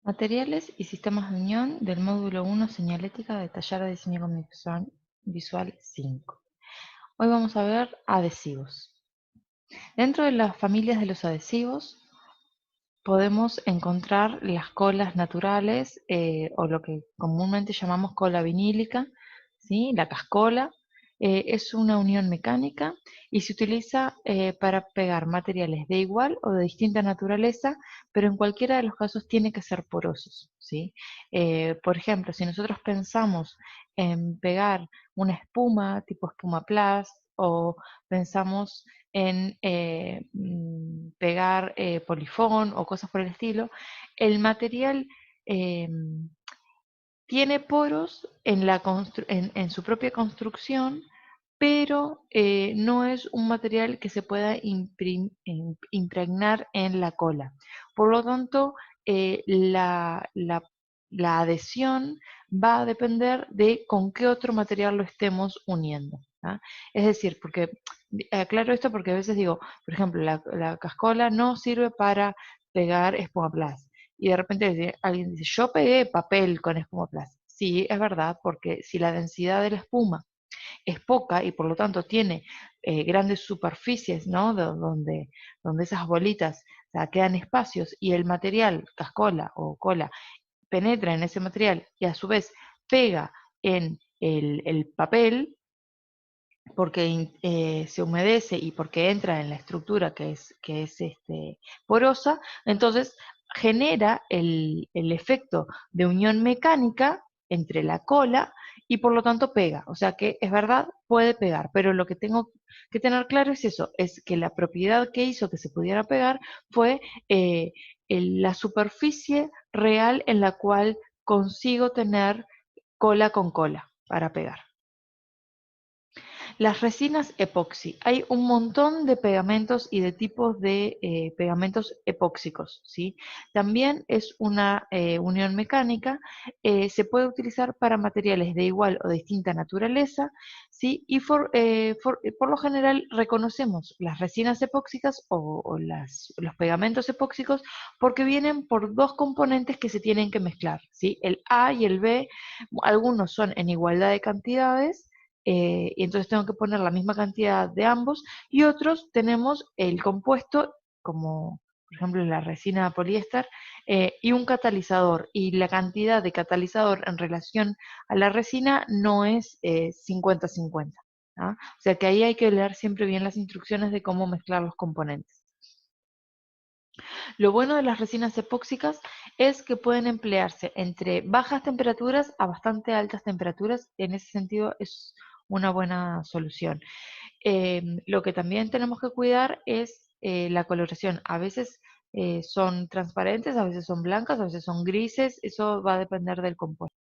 Materiales y sistemas de unión del módulo 1 Señalética de Taller de Diseño y Comunicación Visual 5. Hoy vamos a ver adhesivos. Dentro de las familias de los adhesivos podemos encontrar las colas naturales o lo que comúnmente llamamos cola vinílica, ¿sí? La cascola. Es una unión mecánica y se utiliza para pegar materiales de igual o de distinta naturaleza, pero en cualquiera de los casos tiene que ser porosos, ¿sí? Por ejemplo, si nosotros pensamos en pegar una espuma tipo espuma plus o pensamos en pegar polifón o cosas por el estilo, el material tiene poros en su propia construcción, pero no es un material que se pueda impregnar en la cola. Por lo tanto, la adhesión va a depender de con qué otro material lo estemos uniendo. ¿Ah? Es decir, porque aclaro esto porque a veces digo, por ejemplo, la cascola no sirve para pegar espuma plus. Y de repente alguien dice, yo pegué papel con espuma plus. Sí, es verdad, porque si la densidad de la espuma es poca y por lo tanto tiene grandes superficies, ¿no? Donde esas bolitas, o sea, quedan espacios y el material, cascola o cola, penetra en ese material y a su vez pega en el papel, porque se humedece y porque entra en la estructura que es porosa, entonces genera el efecto de unión mecánica entre la cola y por lo tanto pega. O sea que es verdad, puede pegar, pero lo que tengo que tener claro es eso, es que la propiedad que hizo que se pudiera pegar fue la superficie real en la cual consigo tener cola con cola para pegar. Las resinas epoxi. Hay un montón de pegamentos y de tipos de pegamentos epóxicos, ¿sí? También es una unión mecánica, se puede utilizar para materiales de igual o distinta naturaleza, ¿sí? Y por lo general reconocemos las resinas epóxicas o los pegamentos epóxicos porque vienen por dos componentes que se tienen que mezclar, ¿sí? El A y el B, algunos son en igualdad de cantidades, y entonces tengo que poner la misma cantidad de ambos, y otros tenemos el compuesto, como por ejemplo la resina poliéster, y un catalizador, y la cantidad de catalizador en relación a la resina no es 50-50. ¿Ah? O sea que ahí hay que leer siempre bien las instrucciones de cómo mezclar los componentes. Lo bueno de las resinas epóxicas es que pueden emplearse entre bajas temperaturas a bastante altas temperaturas. En ese sentido es una buena solución. Lo que también tenemos que cuidar es la coloración. A veces son transparentes, a veces son blancas, a veces son grises. Eso va a depender del compuesto.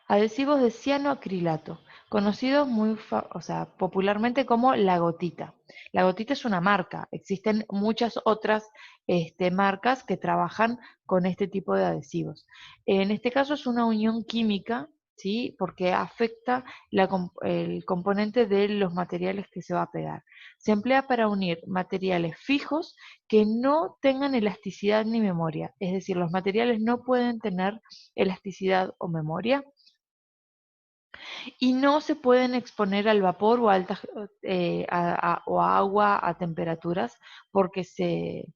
Adhesivos de cianoacrilato, conocidos o sea, popularmente como la gotita. La gotita es una marca, existen muchas otras marcas que trabajan con este tipo de adhesivos. En este caso es una unión química, ¿sí? Porque afecta el componente de los materiales que se va a pegar. Se emplea para unir materiales fijos que no tengan elasticidad ni memoria, es decir, los materiales no pueden tener elasticidad o memoria y no se pueden exponer al vapor o o a agua a temperaturas porque se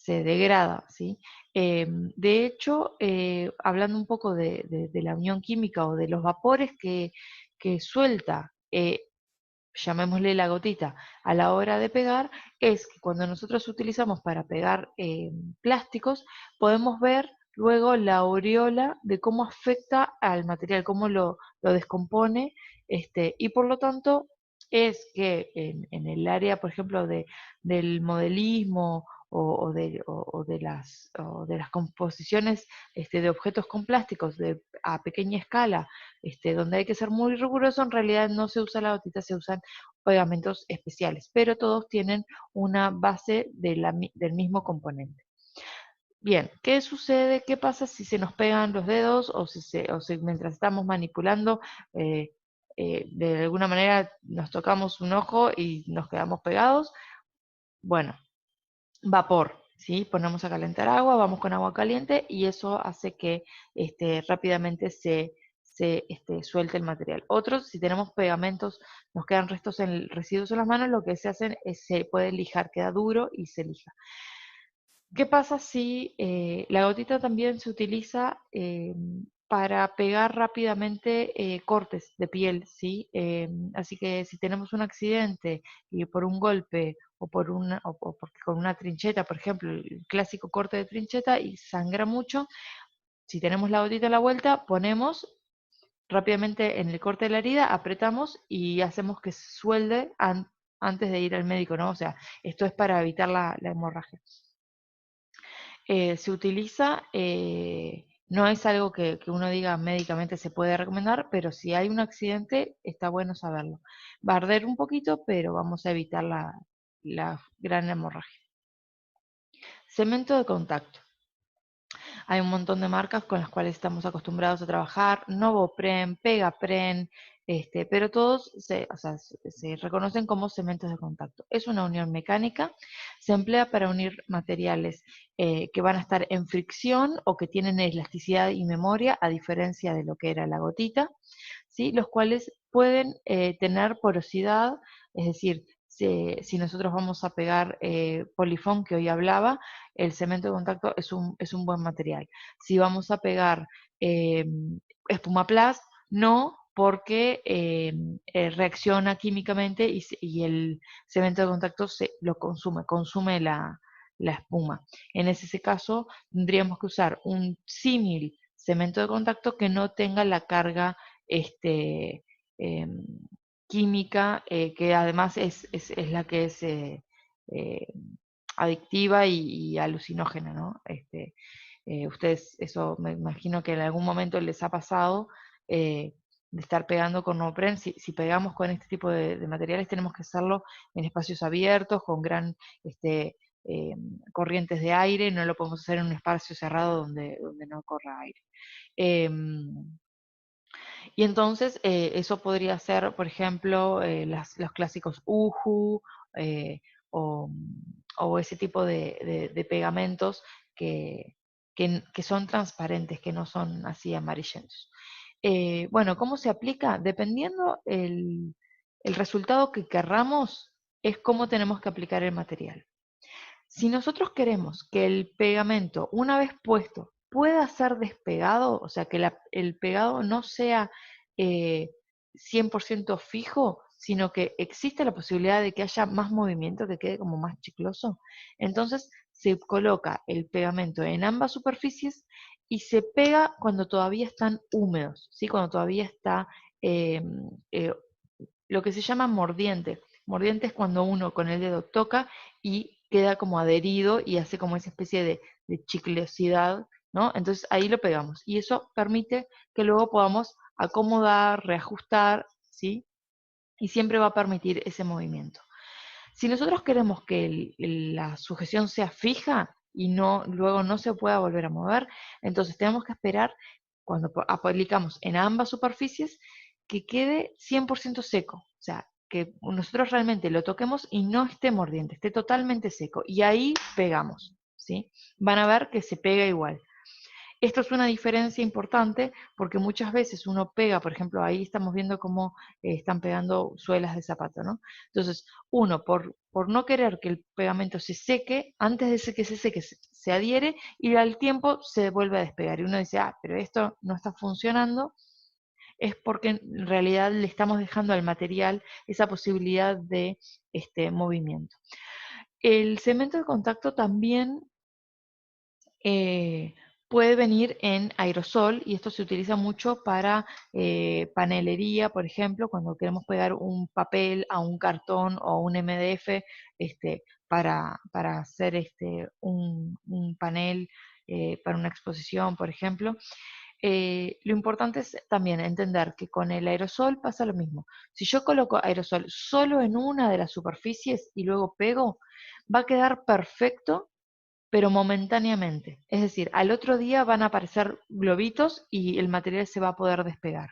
degrada, ¿sí? De hecho, hablando un poco de la unión química o de los vapores que suelta, llamémosle la gotita, a la hora de pegar, es que cuando nosotros utilizamos para pegar plásticos, podemos ver luego la aureola de cómo afecta al material, cómo lo descompone, y por lo tanto es que en el área, por ejemplo, del modelismo o de las composiciones de objetos con plásticos a pequeña escala, donde hay que ser muy riguroso, en realidad no se usa la gotita, se usan pegamentos especiales, pero todos tienen una base del mismo componente. Bien, ¿qué sucede? ¿Qué pasa si se nos pegan los dedos o si mientras estamos manipulando de alguna manera nos tocamos un ojo y nos quedamos pegados? Bueno, vapor. ¿sí? Ponemos a calentar agua, vamos con agua caliente y eso hace que rápidamente se suelte el material. Otros, si tenemos pegamentos, nos quedan residuos en las manos, lo que se hacen es se puede lijar, queda duro y se lija. ¿Qué pasa si la gotita también se utiliza para pegar rápidamente cortes de piel, ¿sí? Así que si tenemos un accidente y por un golpe o porque con una trincheta, por ejemplo, el clásico corte de trincheta y sangra mucho, si tenemos la gotita a la vuelta, ponemos rápidamente en el corte de la herida, apretamos y hacemos que se suelde antes de ir al médico, ¿no? O sea, esto es para evitar la hemorragia. Se utiliza, no es algo que uno diga médicamente se puede recomendar, pero si hay un accidente está bueno saberlo. Va a arder un poquito, pero vamos a evitar la gran hemorragia. Cemento de contacto. Hay un montón de marcas con las cuales estamos acostumbrados a trabajar, Novopren, Pegapren, pero todos o sea, se reconocen como cementos de contacto. Es una unión mecánica, se emplea para unir materiales que van a estar en fricción o que tienen elasticidad y memoria, a diferencia de lo que era la gotita, ¿sí? Los cuales pueden tener porosidad, es decir, si nosotros vamos a pegar polifón, que hoy hablaba, el cemento de contacto es un buen material. Si vamos a pegar eh, espumaplast, no, porque reacciona químicamente y el cemento de contacto lo consume la espuma. En ese caso, tendríamos que usar un símil cemento de contacto que no tenga la carga em, química, que además es la que es eh, adictiva y alucinógena, ¿no? Ustedes, eso me imagino que en algún momento les ha pasado de estar pegando con Novopren. Si pegamos con este tipo de materiales, tenemos que hacerlo en espacios abiertos, con gran eh, corrientes de aire, no lo podemos hacer en un espacio cerrado donde no corra aire. Em, y entonces eso podría ser, por ejemplo, los clásicos UJU eh, o, o ese tipo de pegamentos que, que son transparentes, que no son así amarillentos. Bueno, ¿cómo se aplica? Dependiendo el resultado que querramos, es cómo tenemos que aplicar el material. Si nosotros queremos que el pegamento, una vez puesto, pueda ser despegado, o sea, que el pegado no sea 100% fijo, sino que existe la posibilidad de que haya más movimiento, que quede como más chicloso, entonces se coloca el pegamento en ambas superficies y se pega cuando todavía están húmedos, ¿sí? Cuando todavía está eh, eh, lo que se llama mordiente. Mordiente es cuando uno con el dedo toca y queda como adherido y hace como esa especie de chiclosidad, ¿no? Entonces ahí lo pegamos y eso permite que luego podamos acomodar, reajustar, ¿sí? Y siempre va a permitir ese movimiento. Si nosotros queremos que la sujeción sea fija y luego no se pueda volver a mover, entonces tenemos que esperar cuando aplicamos en ambas superficies que quede 100% seco. O sea, que nosotros realmente lo toquemos y no esté mordiente, esté totalmente seco. Y ahí pegamos, ¿sí? Van a ver que se pega igual. Esto es una diferencia importante porque muchas veces uno pega, por ejemplo, ahí estamos viendo cómo están pegando suelas de zapato, ¿no? Entonces, uno, por no querer que el pegamento se seque, antes de que se seque, se adhiere y al tiempo se vuelve a despegar. Y uno dice, ah, pero esto no está funcionando, es porque en realidad le estamos dejando al material esa posibilidad de movimiento. El cemento de contacto también eh, puede venir en aerosol y esto se utiliza mucho para panelería, por ejemplo, cuando queremos pegar un papel a un cartón o un MDF para hacer un panel para una exposición, por ejemplo. Lo importante es también entender que con el aerosol pasa lo mismo. Si yo coloco aerosol solo en una de las superficies y luego pego, va a quedar perfecto pero momentáneamente. Es decir, al otro día van a aparecer globitos y el material se va a poder despegar.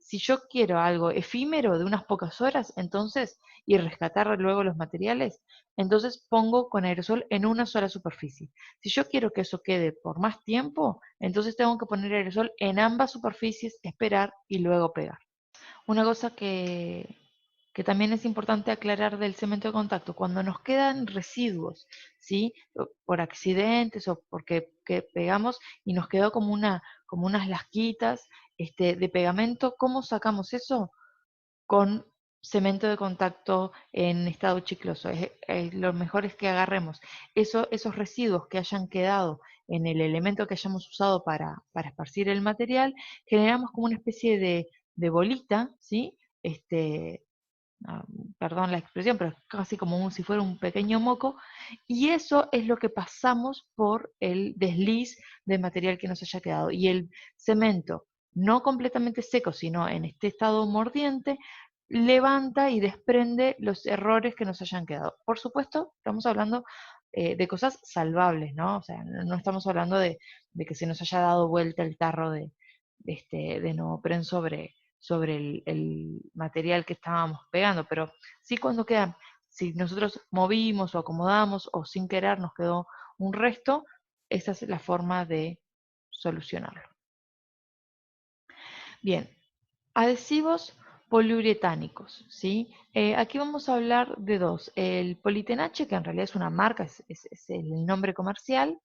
Si yo quiero algo efímero de unas pocas horas, entonces, y rescatar luego los materiales, entonces pongo con aerosol en una sola superficie. Si yo quiero que eso quede por más tiempo, entonces tengo que poner aerosol en ambas superficies, esperar y luego pegar. Una cosa que también es importante aclarar del cemento de contacto, cuando nos quedan residuos, ¿sí? Por accidentes o porque que pegamos y nos quedó como unas lasquitas de pegamento, ¿cómo sacamos eso? Con cemento de contacto en estado chicloso. Lo mejor es que agarremos esos residuos que hayan quedado en el elemento que hayamos usado para esparcir el material, generamos como una especie de bolita, ¿sí? Ah, perdón la expresión, pero es casi como si fuera un pequeño moco, y eso es lo que pasamos por el desliz de material que nos haya quedado. Y el cemento, no completamente seco, sino en este estado mordiente, levanta y desprende los errores que nos hayan quedado. Por supuesto, estamos hablando de cosas salvables, ¿no? O sea, no estamos hablando de que se nos haya dado vuelta el tarro de neopren sobre el material que estábamos pegando, pero sí cuando quedan, si nosotros movimos o acomodamos o sin querer nos quedó un resto, esa es la forma de solucionarlo. Bien, adhesivos poliuretánicos, ¿sí? Aquí vamos a hablar de dos. El Politenache, que en realidad es una marca, es el nombre comercial.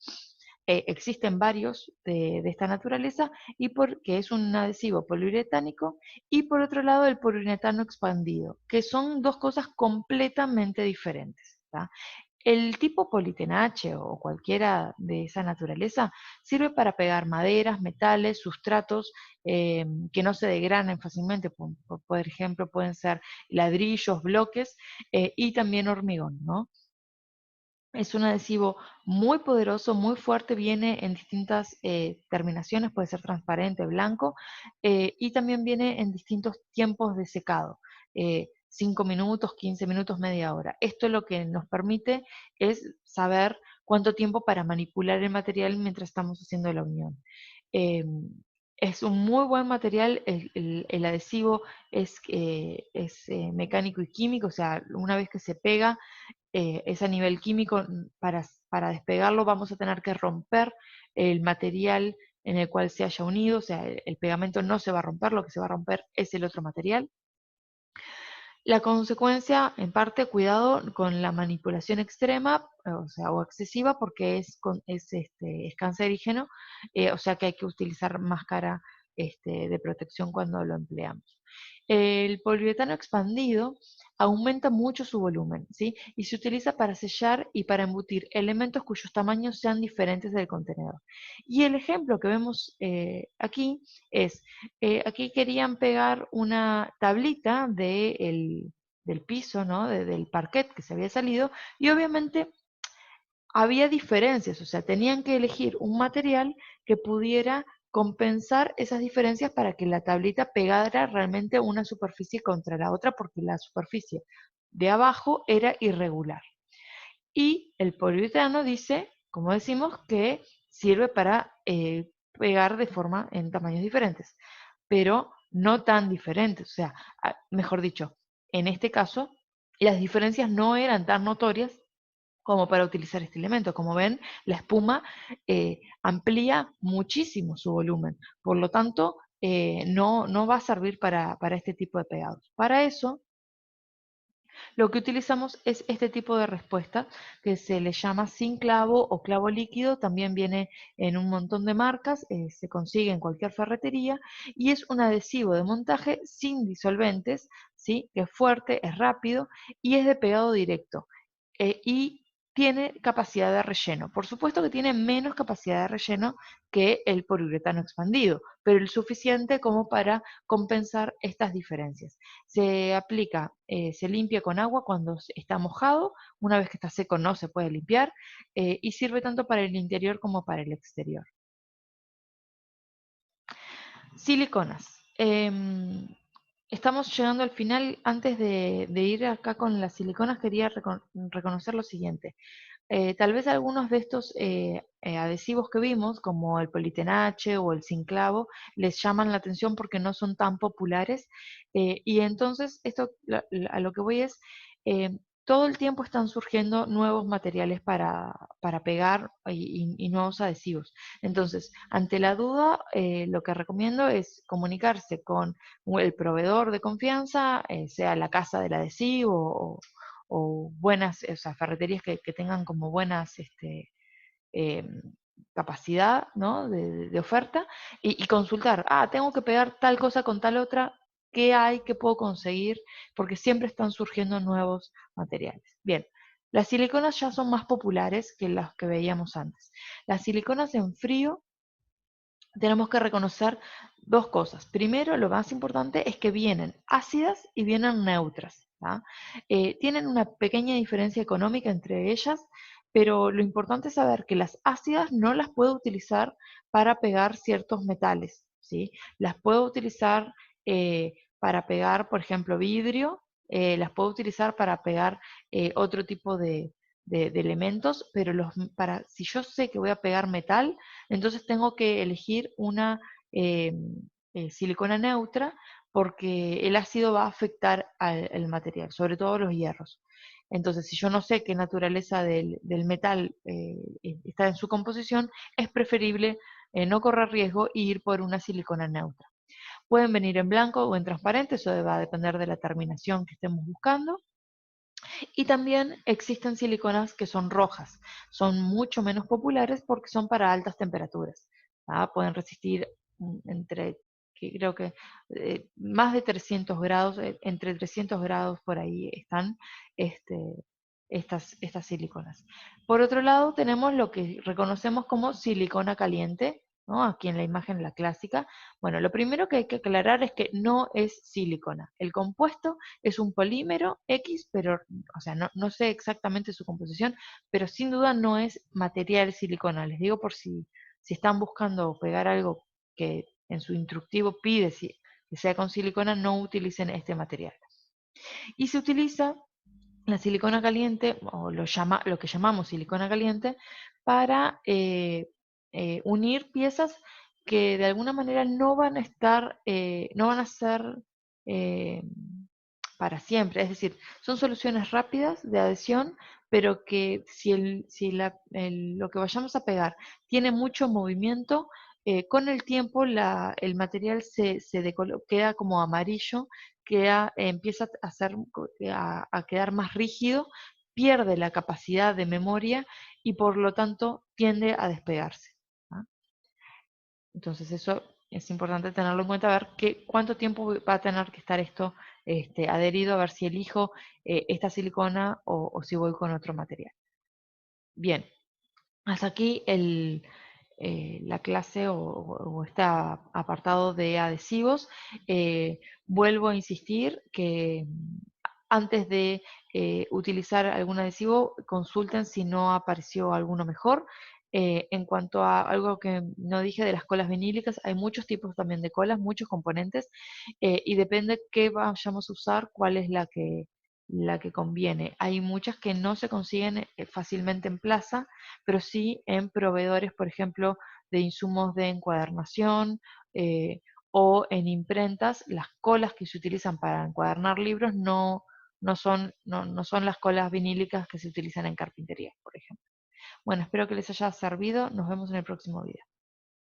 Existen varios de esta naturaleza y porque es un adhesivo poliuretánico. Y por otro lado el poliuretano expandido, que son dos cosas completamente diferentes, ¿tá? El tipo politenache o cualquiera de esa naturaleza sirve para pegar maderas, metales, sustratos que no se degranen fácilmente. Por ejemplo, pueden ser ladrillos, bloques y también hormigón, ¿no? Es un adhesivo muy poderoso, muy fuerte, viene en distintas terminaciones, puede ser transparente, blanco, y también viene en distintos tiempos de secado, 5 minutos, 15 minutos, media hora. Esto lo que nos permite es saber cuánto tiempo para manipular el material mientras estamos haciendo la unión. Eh, es un muy buen material, el adhesivo es mecánico y químico, o sea, una vez que se pega, es a nivel químico, para despegarlo vamos a tener que romper el material en el cual se haya unido, o sea, el pegamento no se va a romper, lo que se va a romper es el otro material. La consecuencia, en parte, cuidado con la manipulación extrema, o sea, o excesiva, porque es cancerígeno, o sea que hay que utilizar máscara de protección cuando lo empleamos. El poliuretano expandido aumenta mucho su volumen, ¿sí? Y se utiliza para sellar y para embutir elementos cuyos tamaños sean diferentes del contenedor. Y el ejemplo que vemos aquí es aquí querían pegar una tablita del piso, ¿no? Del parquet que se había salido, y obviamente había diferencias, o sea, tenían que elegir un material que pudiera compensar esas diferencias para que la tablita pegara realmente una superficie contra la otra, porque la superficie de abajo era irregular. Y el poliuretano dice, como decimos, que sirve para pegar de forma en tamaños diferentes, pero no tan diferentes. O sea, mejor dicho, en este caso, las diferencias no eran tan notorias como para utilizar este elemento. Como ven, la espuma amplía muchísimo su volumen, por lo tanto, no va a servir para este tipo de pegados. Para eso, lo que utilizamos es este tipo de respuesta que se le llama sin clavo o clavo líquido, también viene en un montón de marcas, se consigue en cualquier ferretería y es un adhesivo de montaje sin disolventes, ¿sí? Que es fuerte, es rápido y es de pegado directo. Y tiene capacidad de relleno. Por supuesto que tiene menos capacidad de relleno que el poliuretano expandido, pero el suficiente como para compensar estas diferencias. Se aplica, se limpia con agua cuando está mojado, una vez que está seco no se puede limpiar, y sirve tanto para el interior como para el exterior. Siliconas. Estamos llegando al final. Antes de ir acá con las siliconas, quería reconocer lo siguiente. tal vez algunos de estos adhesivos que vimos, como el politenache o el sinclavo, les llaman la atención porque no son tan populares. Y entonces, esto a lo que voy es, eh, todo el tiempo están surgiendo nuevos materiales para pegar y nuevos adhesivos. Entonces, ante la duda, lo que recomiendo es comunicarse con el proveedor de confianza, sea la casa del adhesivo o buenas, o sea, ferreterías que tengan como buenas eh, capacidad, ¿no? de oferta y consultar, tengo que pegar tal cosa con tal otra, ¿qué hay, qué puedo conseguir? Porque siempre están surgiendo nuevos materiales. Bien, las siliconas ya son más populares que las que veíamos antes. Las siliconas en frío tenemos que reconocer dos cosas. Primero, lo más importante es que vienen ácidas y vienen neutras. ¿tá? Tienen una pequeña diferencia económica entre ellas, pero lo importante es saber que las ácidas no las puedo utilizar para pegar ciertos metales. ¿sí? Las puedo utilizar para pegar, por ejemplo, vidrio, las puedo utilizar para pegar otro tipo de elementos, pero si yo sé que voy a pegar metal, entonces tengo que elegir una eh, silicona neutra porque el ácido va a afectar al material, sobre todo los hierros. Entonces, si yo no sé qué naturaleza del metal está en su composición, es preferible no correr riesgo e ir por una silicona neutra. Pueden venir en blanco o en transparente, eso va a depender de la terminación que estemos buscando. Y también existen siliconas que son rojas, son mucho menos populares porque son para altas temperaturas. ¿tá? Pueden resistir entre, que creo que más de 300 grados, entre 300 grados por ahí están este, estas siliconas. Por otro lado, tenemos lo que reconocemos como silicona caliente, ¿no? Aquí en la imagen, la clásica. Bueno, lo primero que hay que aclarar es que no es silicona. El compuesto es un polímero X, pero, o sea, no sé exactamente su composición, pero sin duda no es material silicona. Les digo por si están buscando pegar algo que en su instructivo pide que sea con silicona, no utilicen este material. Y se utiliza la silicona caliente, o lo que llamamos silicona caliente, para unir piezas que de alguna manera no van a estar, no van a ser eh, para siempre. Es decir, son soluciones rápidas de adhesión, pero que si lo que vayamos a pegar tiene mucho movimiento, con el tiempo el material queda como amarillo, empieza a quedar más rígido, pierde la capacidad de memoria y por lo tanto tiende a despegarse. ¿ah? Entonces eso es importante tenerlo en cuenta, a ver cuánto tiempo va a tener que estar esto adherido, a ver si elijo esta silicona o si voy con otro material. Bien, hasta aquí la clase o este apartado de adhesivos. Vuelvo a insistir que antes de utilizar algún adhesivo, consulten si no apareció alguno mejor. En cuanto a algo que no dije de las colas vinílicas, hay muchos tipos también de colas, muchos componentes, y depende qué vayamos a usar, cuál es la que conviene. Hay muchas que no se consiguen fácilmente en plaza, pero sí en proveedores, por ejemplo, de insumos de encuadernación o en imprentas. Las colas que se utilizan para encuadernar libros no son las colas vinílicas que se utilizan en carpintería, por ejemplo. Bueno, espero que les haya servido. Nos vemos en el próximo video.